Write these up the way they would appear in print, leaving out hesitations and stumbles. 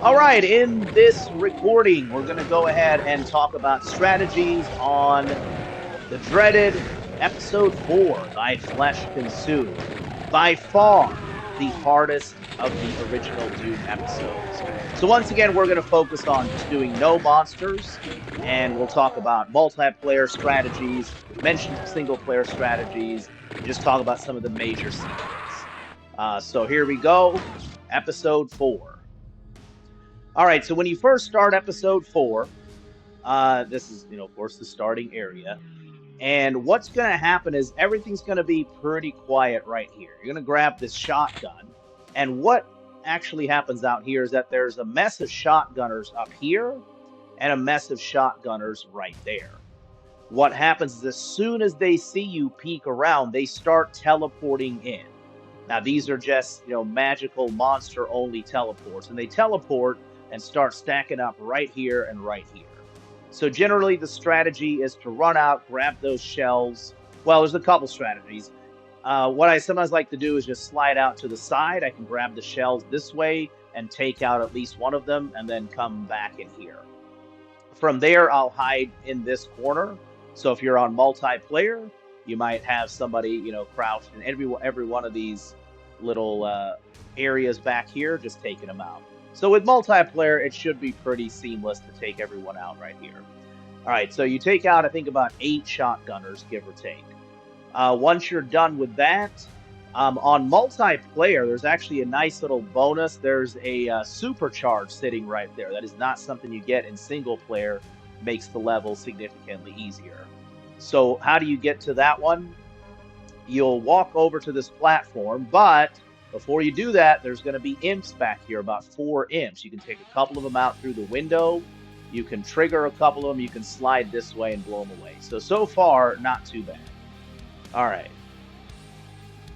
All right, in this recording, we're going to go ahead and talk about strategies on the dreaded episode 4, Thy Flesh Consumed. By far the hardest of the original Doom episodes. So, once again, we're going to focus on just doing no monsters, and we'll talk about multiplayer strategies, mention single player strategies, and just talk about some of the major secrets. So, here we go, episode 4. All right, so when you first start episode 4, this is, of course, the starting area. And what's going to happen is everything's going to be pretty quiet right here. You're going to grab this shotgun. And what actually happens out here is that there's a mess of shotgunners up here and a mess of shotgunners right there. What happens is as soon as they see you peek around, they start teleporting in. Now, these are just, magical monster only teleports, and they teleport and start stacking up right here and right here. So generally the strategy is to run out, grab those shells. Well, there's a couple strategies. What I sometimes like to do is just slide out to the side. I can grab the shells this way and take out at least one of them and then come back in here. From there, I'll hide in this corner. So if you're on multiplayer, you might have somebody, crouched in every one of these little areas back here, just taking them out. So with multiplayer, it should be pretty seamless to take everyone out right here. All right, so you take out, I think, about 8 shotgunners, give or take. Once you're done with that, on multiplayer, there's actually a nice little bonus. There's a supercharge sitting right there. That is not something you get in single player. Makes the level significantly easier. So how do you get to that one? You'll walk over to this platform, but before you do that, there's going to be imps back here, about 4 imps. You can take a couple of them out through the window. You can trigger a couple of them. You can slide this way and blow them away. So far, not too bad. All right.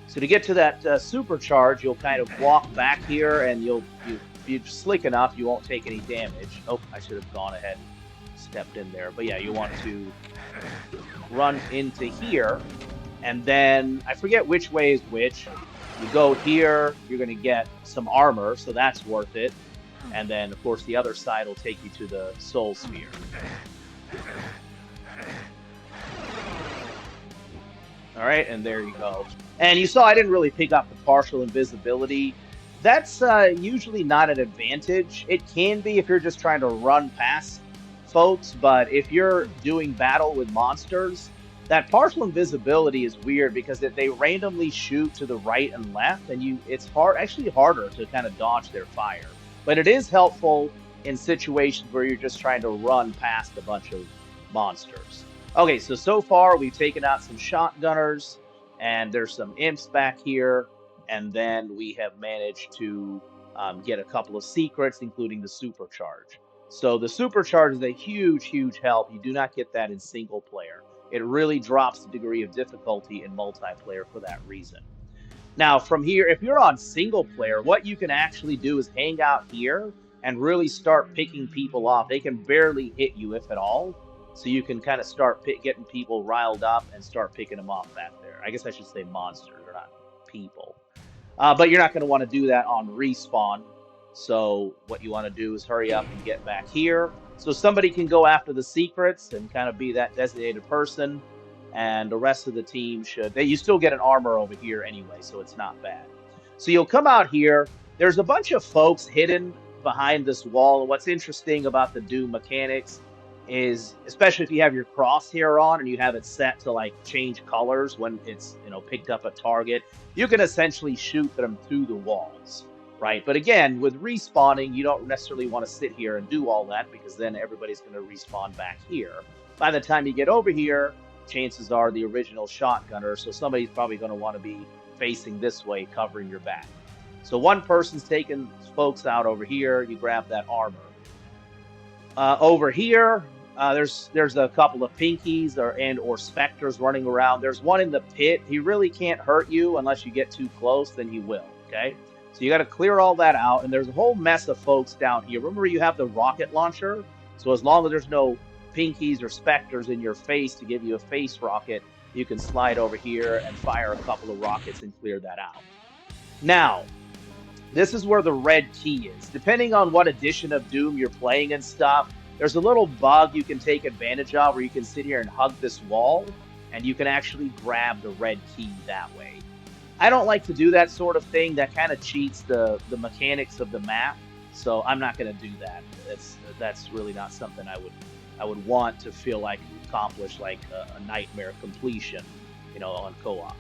So to get to that supercharge, you'll kind of walk back here, and if you're slick enough, you won't take any damage. Oh, I should have gone ahead and stepped in there. But yeah, you want to run into here, and then I forget which way is which. You go here, you're going to get some armor, so that's worth it. And then, of course, the other side will take you to the Soulsphere. All right, and there you go. And you saw I didn't really pick up the partial invisibility. That's usually not an advantage. It can be if you're just trying to run past folks, but if you're doing battle with monsters, that partial invisibility is weird because they randomly shoot to the right and left, and it's actually harder to kind of dodge their fire. But it is helpful in situations where you're just trying to run past a bunch of monsters. Okay, so far we've taken out some shotgunners, and there's some imps back here, and then we have managed to get a couple of secrets, including the supercharge. So the supercharge is a huge, huge help. You do not get that in single player. It really drops the degree of difficulty in multiplayer for that reason. Now, from here, if you're on single player, what you can actually do is hang out here and really start picking people off. They can barely hit you, if at all. So you can kind of start getting people riled up and start picking them off back there. I guess I should say monsters, or not people. But you're not going to want to do that on respawn. So what you want to do is hurry up and get back here. So somebody can go after the secrets and kind of be that designated person. And the rest of the team you still get an armor over here anyway, so it's not bad. So you'll come out here. There's a bunch of folks hidden behind this wall. And what's interesting about the Doom mechanics is, especially if you have your crosshair on and you have it set to like change colors when it's picked up a target, you can essentially shoot them through the walls, right? But again, with respawning, you don't necessarily want to sit here and do all that, because then everybody's going to respawn back here. By the time you get over here, chances are the original shotgunner, so somebody's probably going to want to be facing this way, covering your back. So one person's taking folks out over here. You grab that armor. Over here, there's a couple of pinkies or specters running around. There's one in the pit. He really can't hurt you unless you get too close, then he will, okay? So you got to clear all that out, and there's a whole mess of folks down here. Remember, you have the rocket launcher, so as long as there's no pinkies or specters in your face to give you a face rocket, you can slide over here and fire a couple of rockets and clear that out. Now, This is where the red key is. Depending on what edition of Doom you're playing and stuff, there's a little bug you can take advantage of where you can sit here and hug this wall, and you can actually grab the red key that way. I don't like to do that sort of thing. That kind of cheats the mechanics of the map, so I'm not going to do that. That's really not something I would want to feel like accomplish like a nightmare completion, on co-op.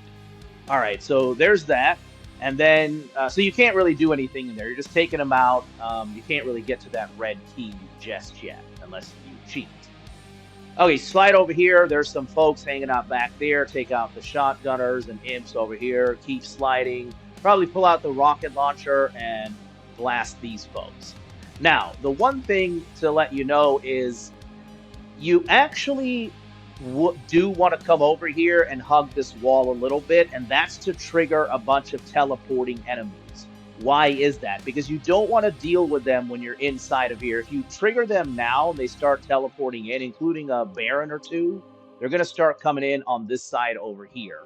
All right, so there's that. And then, so you can't really do anything in there. You're just taking them out. You can't really get to that red key just yet, unless you cheat. Okay, slide over here. There's some folks hanging out back there. Take out the shotgunners and imps over here. Keep sliding. Probably pull out the rocket launcher and blast these folks. Now, the one thing to let you know is you actually do want to come over here and hug this wall a little bit, and that's to trigger a bunch of teleporting enemies. Why is that? Because you don't want to deal with them when you're inside of here. If you trigger them now and they start teleporting in, including a Baron or two, they're going to start coming in on this side over here.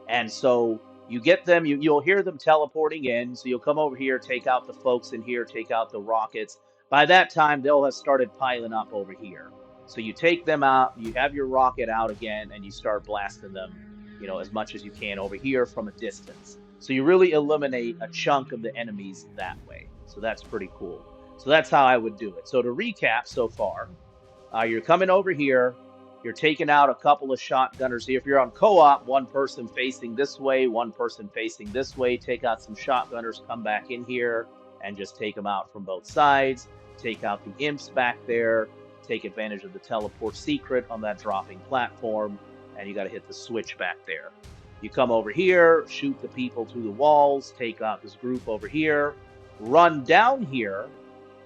And so you get them, you'll hear them teleporting in. So you'll come over here, take out the folks in here, take out the rockets. By that time, they'll have started piling up over here. So you take them out, you have your rocket out again, and you start blasting them, as much as you can over here from a distance. So you really eliminate a chunk of the enemies that way. So that's pretty cool. So that's how I would do it. So to recap so far, you're coming over here, you're taking out a couple of shotgunners here. If you're on co-op, one person facing this way, one person facing this way, take out some shotgunners, come back in here, and just take them out from both sides. Take out the imps back there. Take advantage of the teleport secret on that dropping platform, and you got to hit the switch back there. You come over here, shoot the people through the walls, take out this group over here, run down here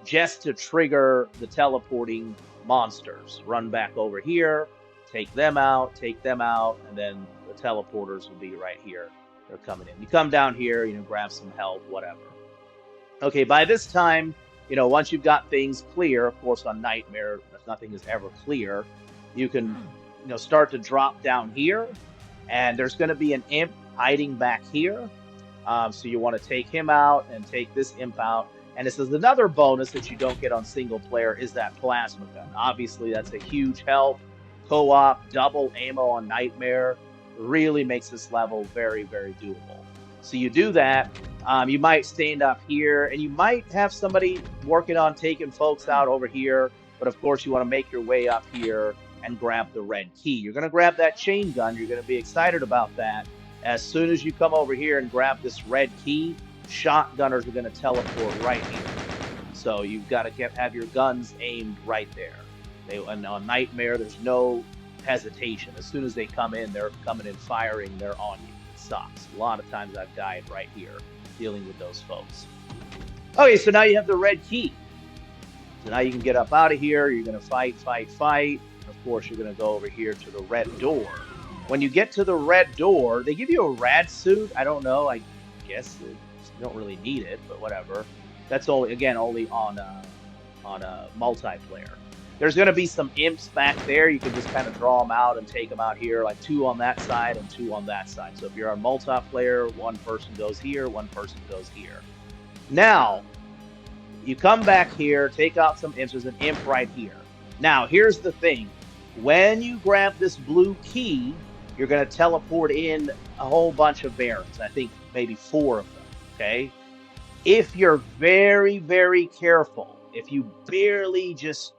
just to trigger the teleporting monsters. Run back over here, take them out, and then the teleporters will be right here. They're coming in. You come down here, grab some health, whatever. Okay, by this time, once you've got things clear, of course, on Nightmare, nothing is ever clear. You can, start to drop down here, and there's going to be an imp hiding back here. So you want to take him out and take this imp out. And this is another bonus that you don't get on single player is that plasma gun. Obviously, that's a huge help. Co-op, double ammo on Nightmare really makes this level very, very doable. So you do that. You might stand up here, and you might have somebody working on taking folks out over here. But of course, you want to make your way up here and grab the red key. You're going to grab that chain gun. You're going to be excited about that. As soon as you come over here and grab this red key, shotgunners are going to teleport right here. So you've got to have your guns aimed right there. And on Nightmare, there's no hesitation. As soon as they come in, they're coming in firing. They're on you. It sucks. A lot of times I've died right here dealing with those folks. Okay, so now you have the red key. So now you can get up out of here. You're going to fight. Of course, you're going to go over here to the red door. When you get to the red door, they give you a rad suit. I don't know. I guess you don't really need it, but whatever. That's only on multiplayer. There's going to be some imps back there. You can just kind of draw them out and take them out here, like 2 on that side and 2 on that side. So if you're on multiplayer, one person goes here, one person goes here. Now, you come back here, take out some imps. There's an imp right here. Now, here's the thing. When you grab this blue key, you're going to teleport in a whole bunch of barons. I think maybe 4 of them, okay? If you're very, very careful, if you barely just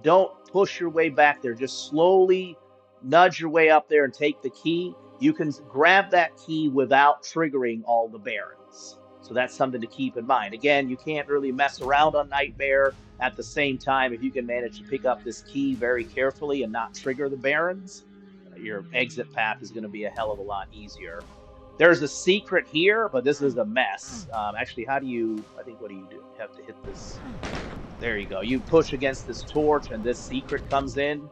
don't push your way back there, just slowly nudge your way up there and take the key, you can grab that key without triggering all the barons. So that's something to keep in mind. Again, you can't really mess around on Nightmare. At the same time, if you can manage to pick up this key very carefully and not trigger the barons, your exit path is going to be a hell of a lot easier. There's a secret here, but this is a mess. Actually, what do you do? You have to hit this. There you go. You push against this torch, and this secret comes in.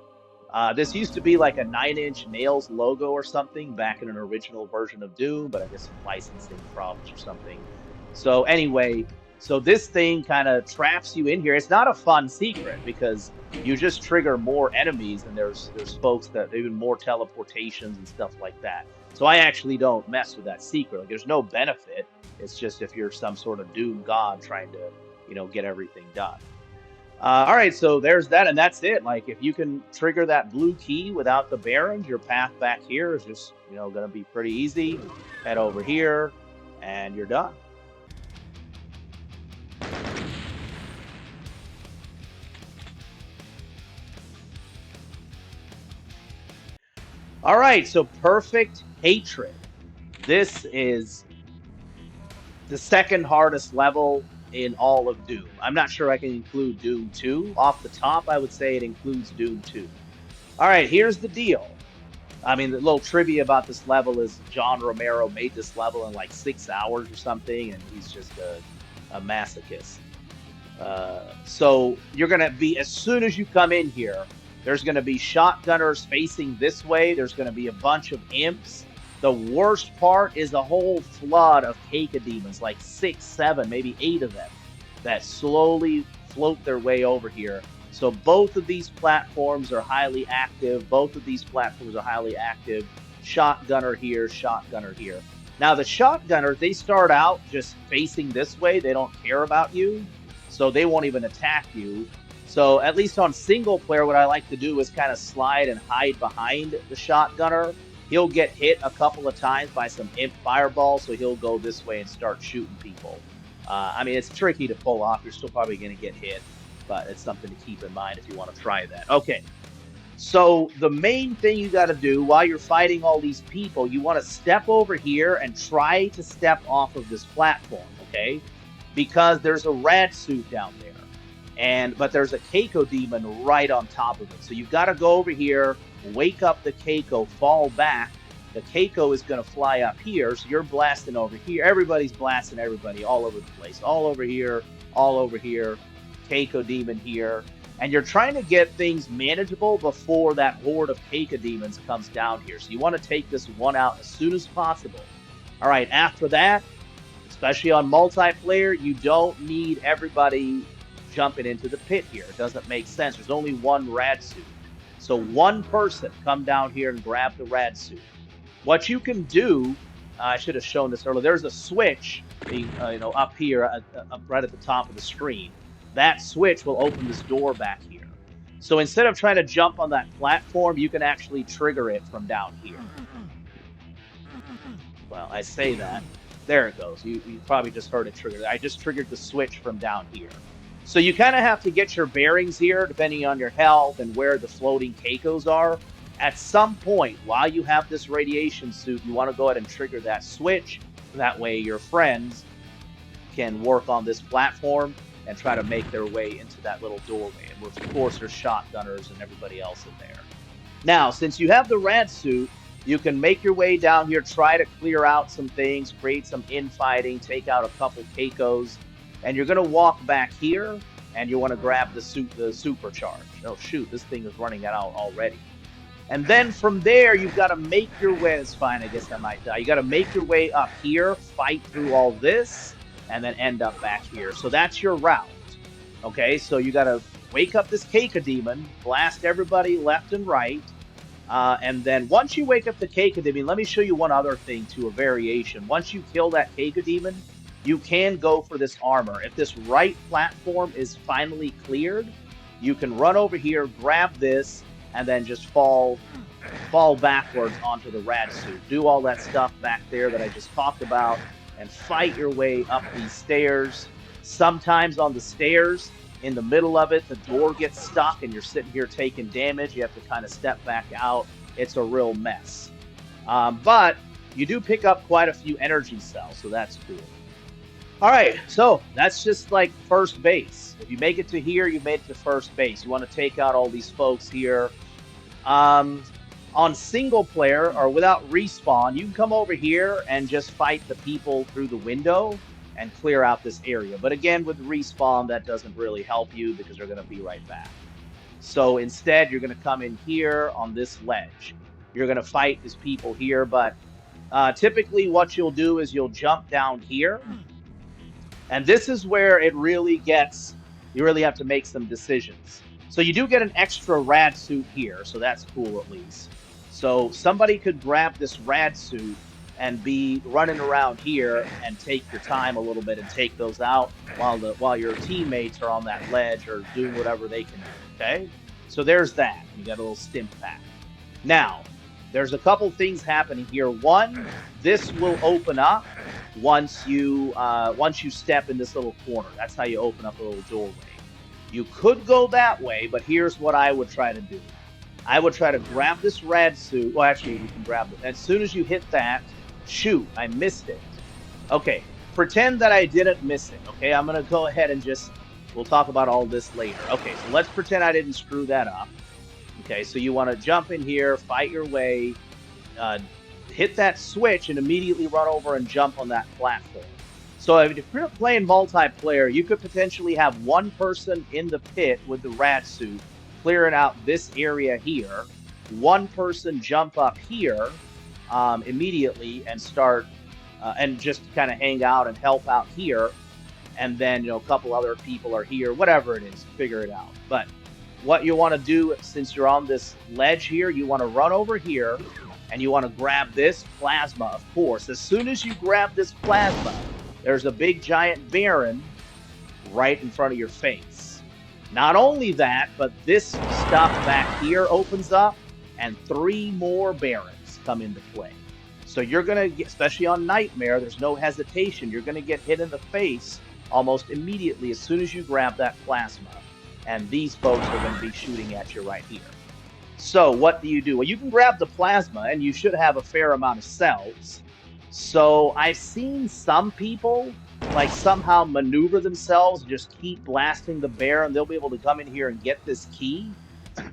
This used to be like a 9-inch Nails logo or something back in an original version of Doom, but I guess some licensing problems or something. So anyway, so this thing kind of traps you in here. It's not a fun secret because you just trigger more enemies, and there's folks that even more teleportations and stuff like that. So I actually don't mess with that secret. Like, there's no benefit. It's just if you're some sort of doom god trying to, get everything done. All right, so there's that, and that's it. Like, if you can trigger that blue key without the barons, your path back here is just, going to be pretty easy. Head over here, and you're done. All right, so perfect hatred. This is the second hardest level in all of Doom. I'm not sure I can include Doom 2. Off the top, I would say it includes Doom 2. All right, here's the deal. I mean, the little trivia about this level is John Romero made this level in like 6 hours or something, and he's just a masochist. So you're going to be, as soon as you come in here, there's going to be shotgunners facing this way. There's going to be a bunch of imps. The worst part is a whole flood of caco-demons, like 6, 7, maybe 8 of them, that slowly float their way over here. So both of these platforms are highly active. Shotgunner here, shotgunner here. Now the shotgunners, they start out just facing this way. They don't care about you, so they won't even attack you. So at least on single player, what I like to do is kind of slide and hide behind the shotgunner. He'll get hit a couple of times by some imp fireballs, so he'll go this way and start shooting people. I mean, it's tricky to pull off. You're still probably going to get hit, but it's something to keep in mind if you want to try that. Okay, so the main thing you got to do while you're fighting all these people, you want to step over here and try to step off of this platform, okay? Because there's a rad suit down there. But there's a caco-demon right on top of it. So you've got to go over here, wake up the caco, fall back. The caco is going to fly up here, so you're blasting over here. Everybody's blasting everybody all over the place. All over here, caco-demon here. And you're trying to get things manageable before that horde of caco-demons comes down here. So you want to take this one out as soon as possible. All right, after that, especially on multiplayer, you don't need everybody jumping into the pit here. It doesn't make sense. There's only one rad suit. So one person come down here and grab the rad suit. What you can do, I should have shown this earlier. There's a switch, up here, up right at the top of the screen. That switch will open this door back here. So instead of trying to jump on that platform, you can actually trigger it from down here. Well, I say that. There it goes. You probably just heard it trigger. I just triggered the switch from down here. So you kind of have to get your bearings here, depending on your health and where the floating cacos are. At some point, while you have this radiation suit, you want to go ahead and trigger that switch. That way your friends can work on this platform and try to make their way into that little doorway. And of course, there's shotgunners and everybody else in there. Now, since you have the rad suit, you can make your way down here, try to clear out some things, create some infighting, take out a couple cacos. And you're going to walk back here, and you want to grab the supercharge. Oh, shoot, this thing is running out already. And then from there, you've got to make your way. It's fine, I guess I might die. You got to make your way up here, fight through all this, and then end up back here. So that's your route. Okay, so you got to wake up this caco-demon, blast everybody left and right. And then once you wake up the caco-demon, let me show you one other thing, too, a variation. Once you kill that caco-demon, you can go for this armor. If this right platform is finally cleared, you can run over here, grab this, and then just fall backwards onto the rad suit. Do all that stuff back there that I just talked about, and fight your way up these stairs. Sometimes on the stairs, in the middle of it, the door gets stuck, and you're sitting here taking damage. You have to kind of step back out. It's a real mess. But you do pick up quite a few energy cells, so that's cool. All right, so that's just like first base. If you make it to here, you made it to first base. You want to take out all these folks here. On single player or without respawn, you can come over here and just fight the people through the window and clear out this area. But again, with respawn, that doesn't really help you because they're going to be right back. So instead, you're going to come in here on this ledge. You're going to fight these people here, but typically what you'll do is you'll jump down here. And this is where it really gets, you really have to make some decisions. So you do get an extra rad suit here, so that's cool at least. So somebody could grab this rad suit and be running around here and take your time a little bit and take those out while your teammates are on that ledge or doing whatever they can do. Okay, so there's that. You got a little stim pack. Now, there's a couple things happening here. One, this will open up once you step in this little corner. That's how you open up a little doorway. You could go that way, but here's what I would try to do. I would try to grab this red suit. Well, actually, you can grab it. As soon as you hit that, shoot, I missed it. Okay, pretend that I didn't miss it. Okay, I'm going to go ahead and we'll talk about all this later. Okay, so let's pretend I didn't screw that up. Okay, so you want to jump in here, fight your way, hit that switch, and immediately run over and jump on that platform. So if you're playing multiplayer, you could potentially have one person in the pit with the rat suit clearing out this area here, one person jump up here immediately and start and just kind of hang out and help out here, and then a couple other people are here, whatever it is, figure it out. But what you want to do, since you're on this ledge here, you want to run over here and you want to grab this plasma, of course. As soon as you grab this plasma, there's a big giant Baron right in front of your face. Not only that, but this stuff back here opens up and 3 more Barons come into play. So you're going to get, especially on Nightmare, there's no hesitation. You're going to get hit in the face almost immediately as soon as you grab that plasma. And these folks are going to be shooting at you right here. So what do? Well, you can grab the plasma, and you should have a fair amount of cells. So I've seen some people like somehow maneuver themselves, just keep blasting the Baron. They'll be able to come in here and get this key,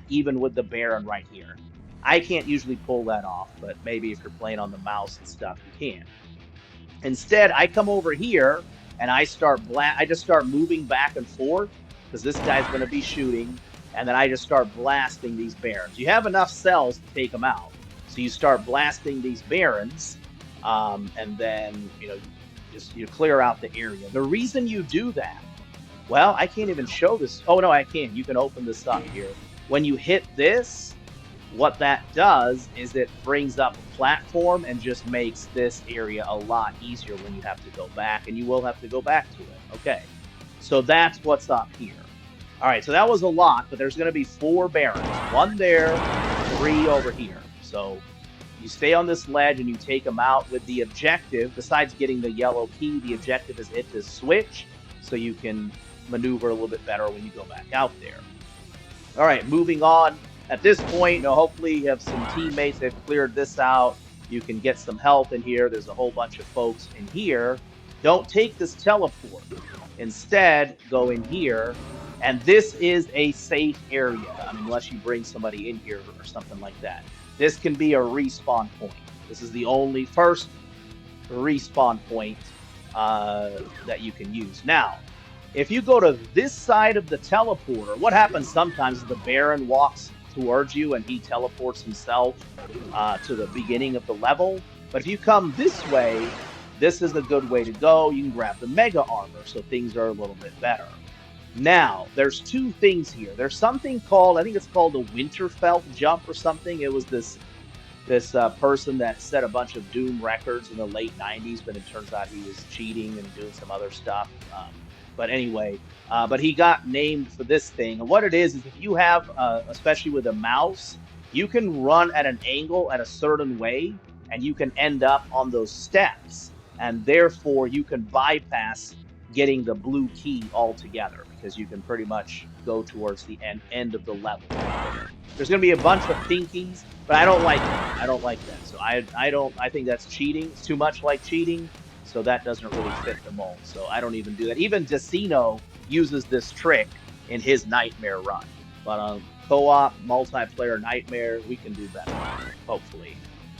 even with the Baron right here. I can't usually pull that off, but maybe if you're playing on the mouse and stuff, you can. Instead, I come over here and I just start moving back and forth because this guy's going to be shooting, and then I just start blasting these Barons. You have enough cells to take them out, so you start blasting these Barons, and then you clear out the area. The reason you do that, well, I can't even show this. Oh no, I can. You can open this up here. When you hit this, what that does is it brings up a platform and just makes this area a lot easier when you have to go back, and you will have to go back to it. Okay, so that's what's up here. All right, so that was a lot, but there's going to be 4 Barons. 1 there, 3 over here. So you stay on this ledge and you take them out with the objective. Besides getting the yellow key, the objective is hit this switch so you can maneuver a little bit better when you go back out there. All right, moving on. At this point, hopefully you have some teammates that have cleared this out. You can get some help in here. There's a whole bunch of folks in here. Don't take this teleport. Instead, go in here. And this is a safe area, unless you bring somebody in here or something like that. This can be a respawn point. This is the only first respawn point that you can use. Now, if you go to this side of the teleporter, what happens sometimes is the Baron walks towards you and he teleports himself to the beginning of the level. But if you come this way, this is a good way to go. You can grab the Megaarmor, so things are a little bit better. Now, there's 2 things here. There's something called, I think it's called the Winterfeld jump or something. It was this person that set a bunch of Doom records in the late 90s, but it turns out he was cheating and doing some other stuff. But anyway, but he got named for this thing. And what it is if you have, especially with a mouse, you can run at an angle at a certain way, and you can end up on those steps. And therefore, you can bypass getting the blue key altogether, because you can pretty much go towards the end of the level. There's going to be a bunch of pinkies, but I don't like that. I don't like that. So I think that's cheating. It's too much like cheating, so that doesn't really fit the mold. So I don't even do that. Even Decino uses this trick in his Nightmare run. But on co-op, multiplayer Nightmare, we can do better, hopefully.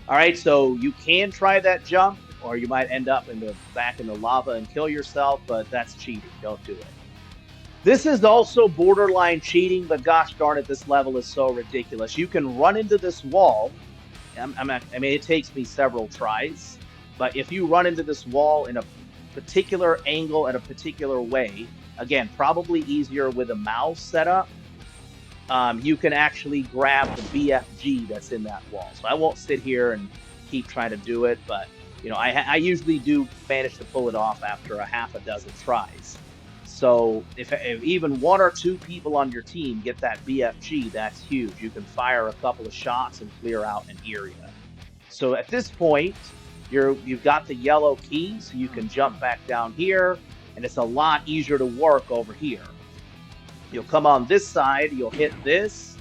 All right, so you can try that jump, or you might end up back in the lava and kill yourself, but that's cheating. Don't do it. This is also borderline cheating, but gosh darn it, this level is so ridiculous. You can run into this wall. It takes me several tries, but if you run into this wall in a particular angle at a particular way, again, probably easier with a mouse setup, you can actually grab the BFG that's in that wall. So I won't sit here and keep trying to do it, but you know, I usually do manage to pull it off after a half a dozen tries. So if even one or two people on your team get that BFG, that's huge. You can fire a couple of shots and clear out an area. So at this point, you've got the yellow key, so you can jump back down here, and it's a lot easier to work over here. You'll come on this side, you'll hit this.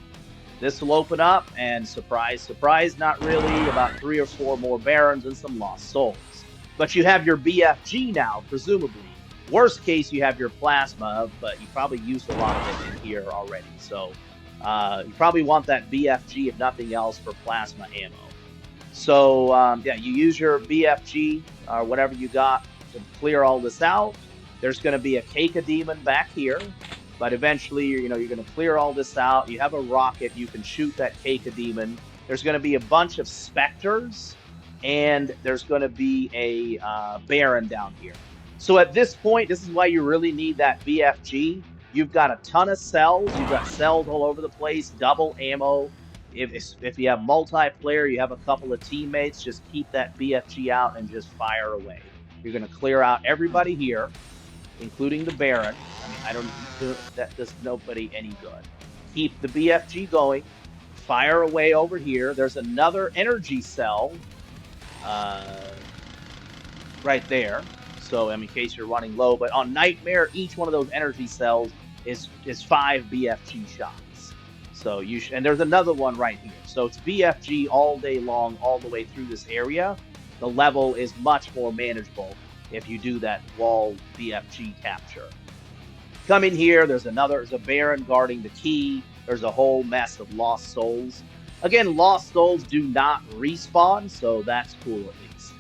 This will open up, and surprise, surprise, not really, about 3 or 4 more Barons and some Lost Souls. But you have your BFG now, presumably. Worst case, you have your Plasma, but you probably used a lot of it in here already. So you probably want that BFG, if nothing else, for Plasma ammo. So yeah, you use your BFG or whatever you got to clear all this out. There's going to be a caco-demon back here. But eventually, you're going to clear all this out. You have a rocket. You can shoot that caco-demon. There's going to be a bunch of specters, and there's going to be a Baron down here. So at this point, this is why you really need that BFG. You've got a ton of cells. You've got cells all over the place, double ammo. If you have multiplayer, you have a couple of teammates, just keep that BFG out and just fire away. You're going to clear out everybody here, including the Baron. I mean, that does nobody any good. Keep the BFG going. Fire away over here. There's another energy cell right there. So, in case you're running low, but on Nightmare, each one of those energy cells is 5 BFG shots. So and there's another one right here. So it's BFG all day long, all the way through this area. The level is much more manageable if you do that wall BFG capture. Come in here, there's a Baron guarding the key. There's a whole mess of Lost Souls. Again, Lost Souls do not respawn, so that's cool at least.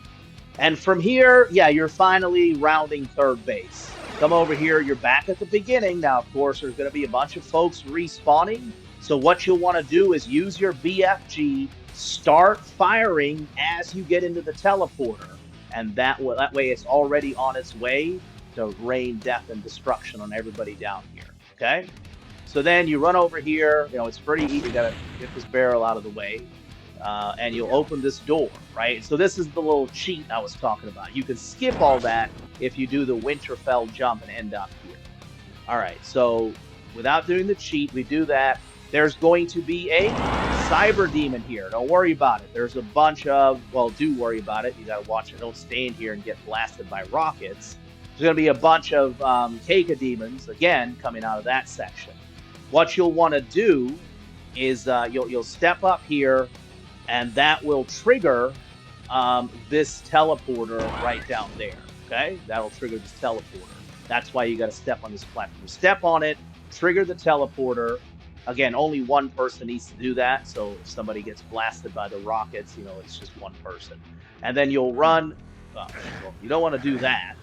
And from here, yeah, you're finally rounding third base. Come over here, you're back at the beginning. Now, of course, there's going to be a bunch of folks respawning. So what you'll want to do is use your BFG, start firing as you get into the teleporter. And that way it's already on its way to rain death and destruction on everybody down here, okay? So then you run over here, it's pretty easy. You gotta get this barrel out of the way, and you'll open this door, right? So this is the little cheat I was talking about. You can skip all that if you do the Winterfeld jump and end up here. All right, so without doing the cheat, we do that. There's going to be a cyberdemon here. Don't worry about it. There's a bunch of, well, do worry about it. You gotta watch it. Don't stay in here and get blasted by rockets. There's going to be a bunch of caco-demons, again, coming out of that section. What you'll want to do is you'll step up here, and that will trigger this teleporter right down there, okay? That'll trigger this teleporter. That's why you got to step on this platform. Step on it, trigger the teleporter. Again, only one person needs to do that, so if somebody gets blasted by the rockets, it's just one person. And then you'll run. Well, you don't want to do that.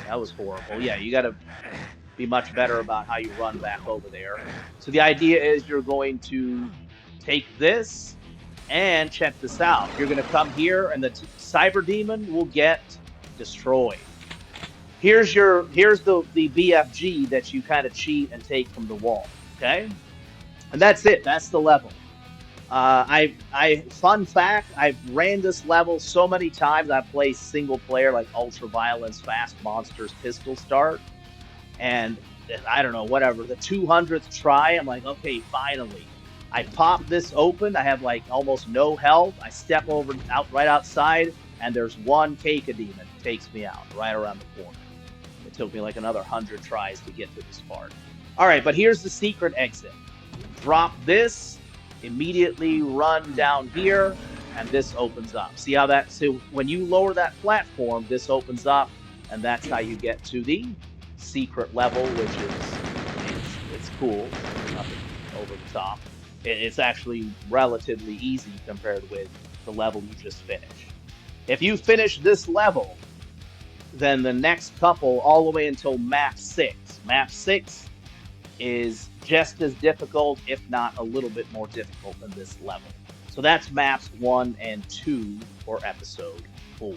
That was horrible. Yeah, you got to be much better about how you run back over there. So the idea is you're going to take this and check this out. You're going to come here, and the cyberdemon will get destroyed. Here's the BFG that you kind of cheat and take from the wall. Okay, and that's it. That's the level. Fun fact, I've ran this level so many times. I play single player like Ultraviolence, Fast Monsters, Pistol Start, and I don't know, whatever, the 200th try, I'm like, okay, finally. I pop this open, I have like almost no health, I step right outside, and there's one caco-demon that takes me out right around the corner. It took me like another 100 tries to get to this part. Alright, but here's the secret exit. Drop this, immediately run down here, and this opens up. See how so when you lower that platform, this opens up, and that's how you get to the secret level, which it's cool. Nothing over the top. It's actually relatively easy compared with the level you just finished. If you finish this level, then the next couple all the way until map 6. Map 6 is just as difficult, if not a little bit more difficult than this level. So that's maps 1 and 2 for episode 4.